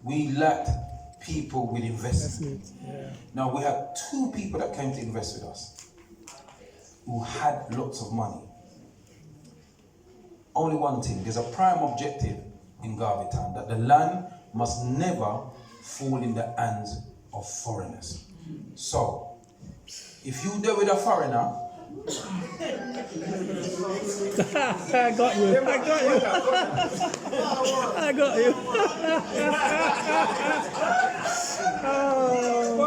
we lacked people with investment. Yeah. Now we had 2 people that came to invest with us who had lots of money. Only one thing, there's a prime objective in Garvey Town, that the land must never fall in the hands of foreigners. So, if you deal with a foreigner, I got you.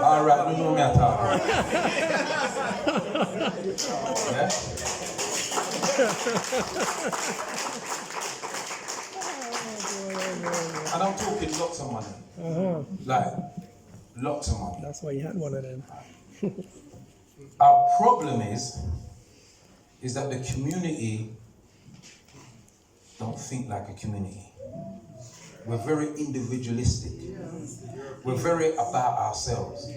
all right, you know me at all. Yeah? And I'm talking lots of money. Like, lots of money. That's why you had one of them. Our problem is that the community don't think like a community. We're very individualistic. We're very about ourselves.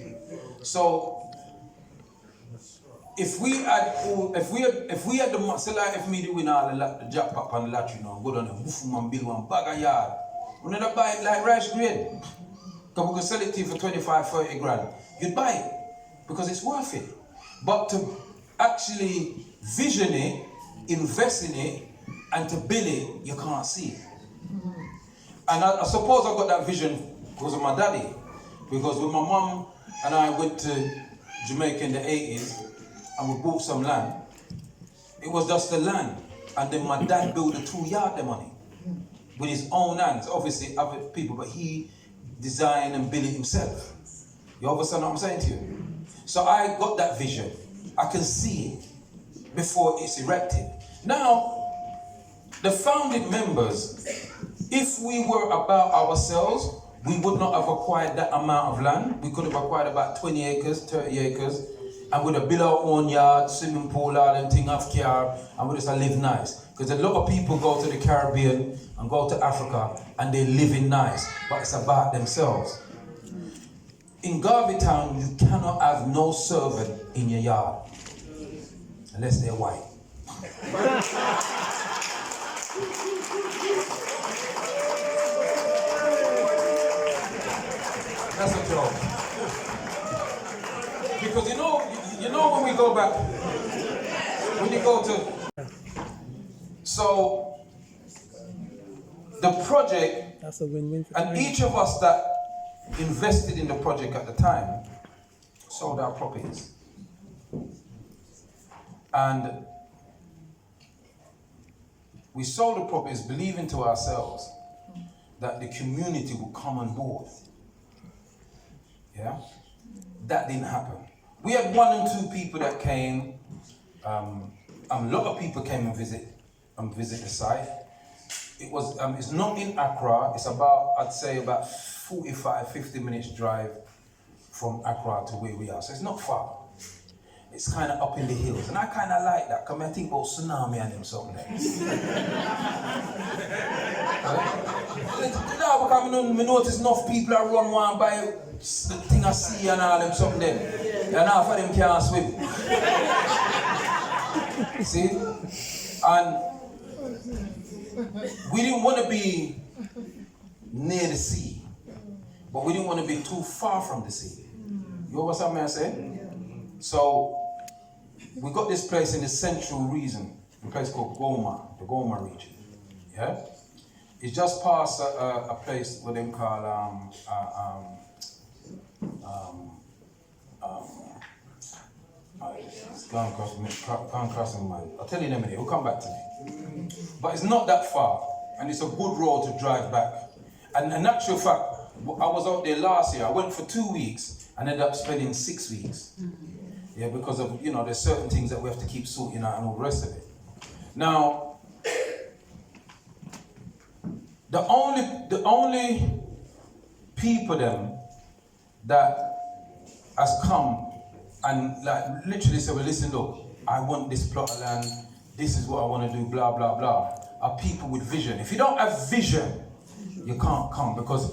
So if we had the, say like if me do win all the jackpot on the lottery now, go down and woof and build one bag of yard. We never buy it like rice grain. Because we can sell it to you for 25, 30 grand. You'd buy it because it's worth it. But to actually vision it, invest in it, and to build it, you can't see it. And I suppose I got that vision because of my daddy. Because when my mum and I went to Jamaica in the 80s and we bought some land, it was just the land. And then my dad built a 2-yard the money with his own hands. Obviously other people, but he designed and built it himself. You understand what I'm saying to you? So I got that vision. I can see it before it's erected. Now, the founding members, if we were about ourselves, we would not have acquired that amount of land. We could have acquired about 20 acres, 30 acres, and we'd have built our own yard, swimming pool, all them thing off car, and we'd just live nice. Because a lot of people go to the Caribbean and go to Africa and they live in nice, but it's about themselves. In Garvey Town, you cannot have no servant in your yard, unless they're white. That's a joke. Because you know when we go back, when you go to, so the project, that's a win-win for and each of us that invested in the project at the time sold our properties. And we sold the properties believing to ourselves that the community would come on board. Yeah? That didn't happen. We had 1 and 2 people that came. A lot of people came and visit the site. It was, it's not in Accra. It's about, I'd say about 45, 50 minutes drive from Accra to where we are. So it's not far. It's kind of up in the hills. And I kind of like that, because I think about tsunami and them something there. No, because I notice enough people that run one by the thing I see and all them something there. And half of them can't swim. See? And we didn't want to be near the sea, but we didn't want to be too far from the sea. You understand what I'm saying? So we got this place in the central region, a place called Goma, the Goma region. Yeah? It's just past a place what they call it's gone across my mind. I'll tell you in a minute, it'll come back to me. But it's not that far, and it's a good road to drive back. And in actual fact, I was out there last year. I went for 2 weeks and ended up spending 6 weeks. Yeah, because of, there's certain things that we have to keep sorting out and all the rest of it. Now, the only people them that has come and like literally said, well, listen, look, I want this plot of land, this is what I want to do, blah, blah, blah, are people with vision. If you don't have vision, you can't come, because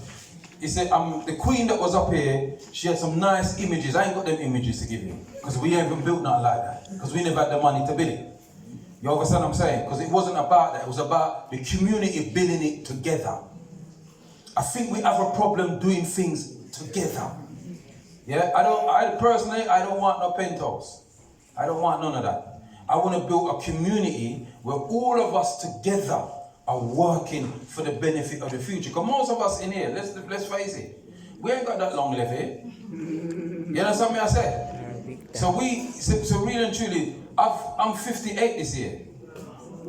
he said, the queen that was up here, she had some nice images. I ain't got them images to give you, because we ain't even built nothing like that, because we never had the money to build it. You understand what I'm saying? Because it wasn't about that, it was about the community building it together. I think we have a problem doing things together. Yeah, I personally don't want no penthouse. I don't want none of that. I want to build a community where all of us together are working for the benefit of the future. Because most of us in here, let's face it, we ain't got that long left here. You understand me I say? So really and truly, I'm 58 this year.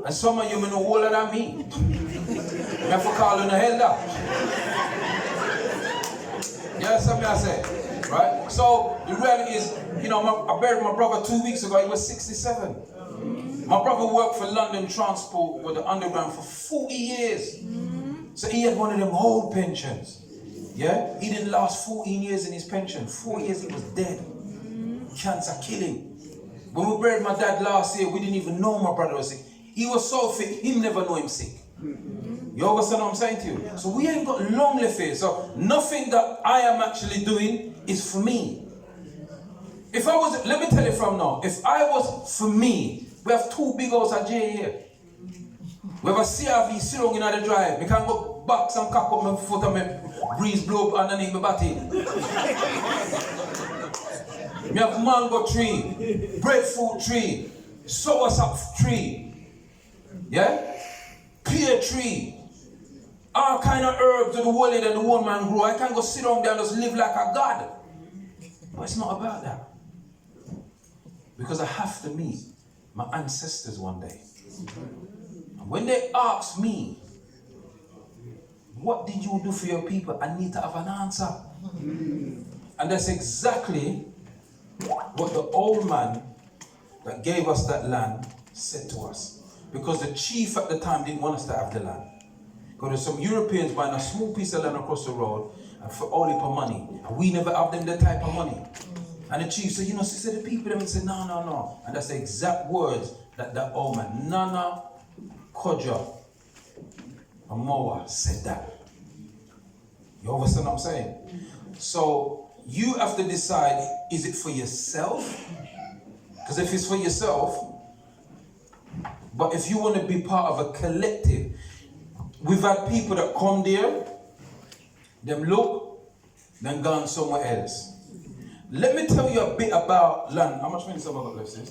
And some of you may know older than me. I have to call on the elder. You understand me I say? Right? So the reality is, you know, I buried my brother 2 weeks ago, he was 67. My brother worked for London Transport with the Underground for 40 years. So he had one of them old pensions. Yeah? He didn't last 14 years in his pension. 4 years he was dead. Cancer killing. When we buried my dad last year, we didn't even know my brother was sick. He was so fit, he never know him sick. You understand what I'm saying to you? So we ain't got long left here. So nothing that I am actually doing is for me. If I was, let me tell you from now, if I was for me, we have two big houses at J here. We have a CRV sitting in the drive. We can go back some cock up my foot and my breeze blow up underneath my body. We have mango tree, breadfruit tree, soursop tree. Yeah? Pear tree. All kind of herbs that the world and the old man grow. I can't go sit down there and just live like a god. But it's not about that. Because I have to meet my ancestors one day. And when they ask me, what did you do for your people? I need to have an answer. And that's exactly what the old man that gave us that land said to us. Because the chief at the time didn't want us to have the land. Because there's some Europeans buying a small piece of land across the road and for only for money. And we never have them that type of money. And the chief said, you know, so the people them said, no. And that's the exact words that old man, Nana Kodja Amoa said that. You understand what I'm saying? So you have to decide, is it for yourself? Because if it's for yourself, but if you want to be part of a collective, we've had people that come there, them look, then gone somewhere else. Let me tell you a bit about land. How much money have I got left, sis?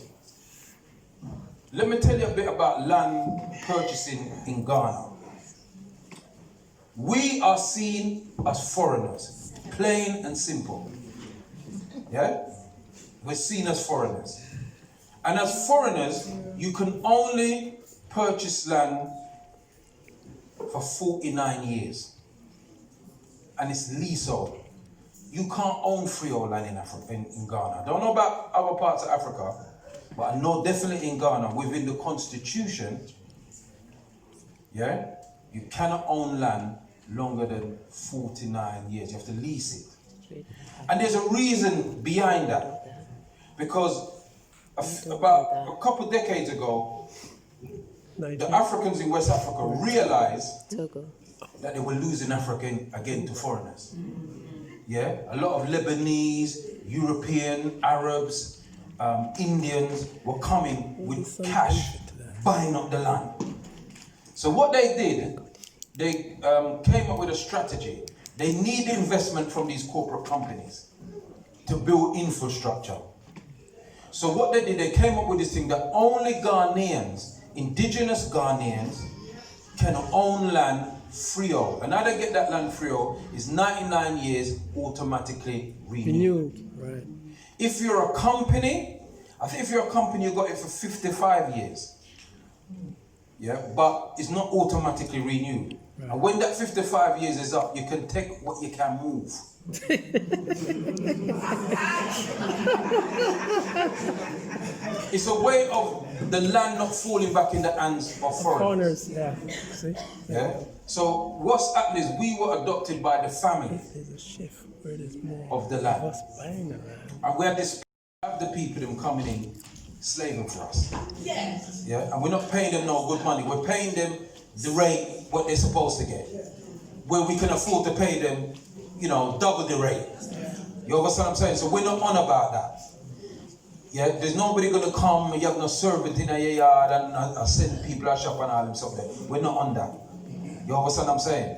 Let me tell you a bit about land purchasing in Ghana. We are seen as foreigners, plain and simple. Yeah? We're seen as foreigners. And as foreigners, you can only purchase land for 49 years. And it's leasehold. You can't own freehold land in Africa, in Ghana. I don't know about other parts of Africa, but I know definitely in Ghana, within the constitution, yeah, you cannot own land longer than 49 years. You have to lease it. And there's a reason behind that. Because about a couple of decades ago, the Africans in West Africa realized that they were losing Africa again to foreigners. Yeah, a lot of Lebanese, European, Arabs, Indians were coming with cash, buying up the land. So what they did, they came up with a strategy. They need investment from these corporate companies to build infrastructure. So what they did, they came up with this thing that only Ghanaians, indigenous Ghanaians, can own land freehold. And how they get that land freehold is 99 years automatically renewed. Right. If you're a company, I think if you're a company, you got it for 55 years. Yeah, but it's not automatically renewed. Right. And when that 55 years is up, you can take what you can move. It's a way of the land not falling back in the hands of foreigners. Yeah. See? Yeah. So what's happening is we were adopted by the family. There's a shift where there's more of the land. And we have the people them coming in slaving for us. Yes. Yeah. And we're not paying them no good money. We're paying them the rate what they're supposed to get. Where we can afford to pay them, you know, double the rate. You understand what I'm saying? So we're not on about that. Yeah, there's nobody gonna come, you have no servant in your yard and send people to shop and all them stuff there. We're not on that. You understand what I'm saying?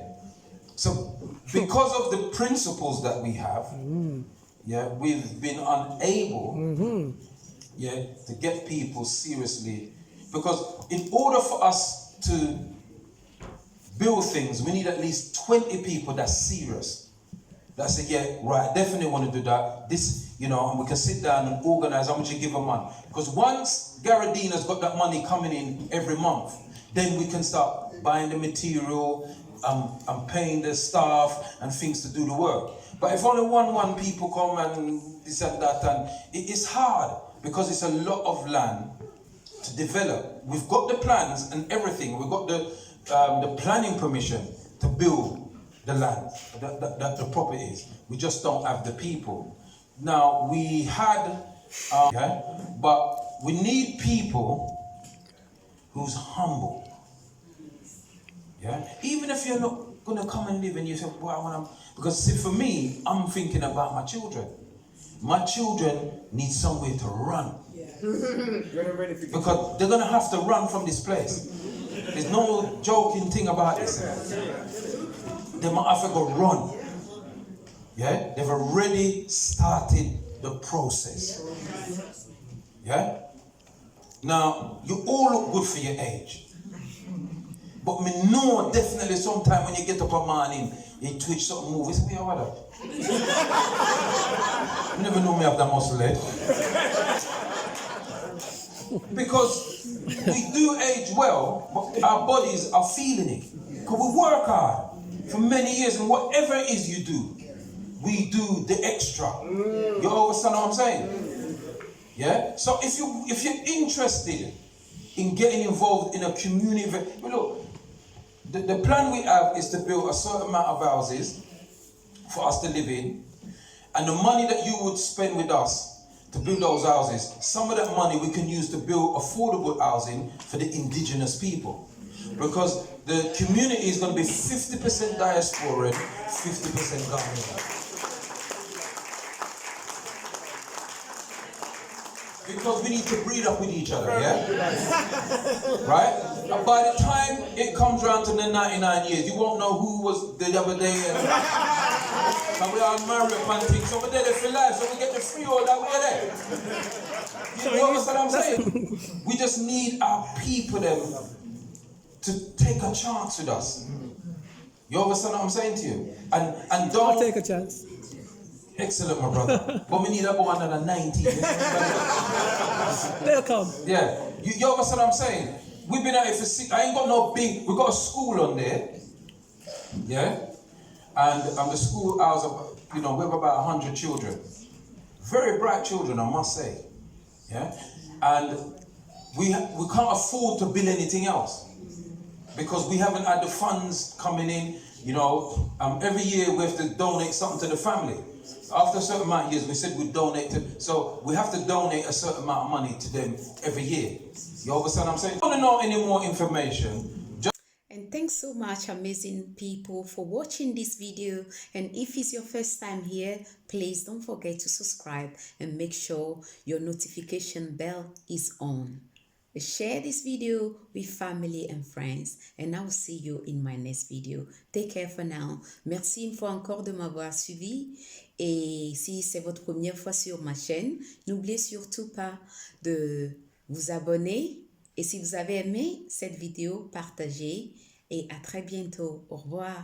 So because of the principles that we have, yeah, we've been unable, yeah, to get people seriously. Because in order for us to build things, we need at least 20 people that's serious. That say, yeah, right, definitely want to do that. This, you know, and we can sit down and organize how much you give a month. Because once Garadina's got that money coming in every month, then we can start buying the material, and paying the staff and things to do the work. But if only one people come and this and that, and it's hard because it's a lot of land to develop. We've got the plans and everything. We've got the planning permission to build the land, that the properties. We just don't have the people. Now, we had, but we need people who's humble. Yeah, even if you're not gonna come and live and you say, well, I wanna, because see, for me, I'm thinking about my children. My children need somewhere to run. Because they're gonna have to run from this place. There's no joking thing about this. They might have to go run. Yeah, they've already started the process. Yeah. Now, you all look good for your age. But me know definitely sometime when you get up a morning, you twitch something move. You say, what that? You never know me have that muscle head. Because we do age well, but our bodies are feeling it. Because we work hard for many years, and whatever it is you do, we do the extra. You understand what I'm saying? Yeah? So if you're interested in getting involved in a community, look, the plan we have is to build a certain amount of houses for us to live in, and the money that you would spend with us to build those houses, some of that money we can use to build affordable housing for the indigenous people. Because the community is going to be 50% diaspora, 50% Ghanaian. Because we need to breed up with each other, yeah? Right? And by the time it comes around to the 99 years, you won't know who was the other day. And we all marry up and things. So we're there for life, so we get the free all that way there. You understand what I'm saying? We just need our people them to take a chance with us. You understand what I'm saying to you? And don't I'll take a chance. Excellent, my brother. But we need about another 90. They'll come. Yeah. You understand what I'm saying? We've been at it for 6. I ain't got no big. We got a school on there. Yeah. And the school hours of, we have about 100 children. Very bright children, I must say. Yeah. And we can't afford to build anything else because we haven't had the funds coming in. Every year we have to donate something to the family. After a certain amount of years, we said we'd donate to, so we have to donate a certain amount of money to them every year. You understand what I'm saying? If you want to know any more information, and thanks so much, amazing people, for watching this video. And if it's your first time here, please don't forget to subscribe and make sure your notification bell is on. Share this video with family and friends, and I will see you in my next video. Take care for now. Merci une fois encore de m'avoir suivi. Et si c'est votre première fois sur ma chaîne, n'oubliez surtout pas de vous abonner. Et si vous avez aimé cette vidéo, partagez. Et à très bientôt. Au revoir.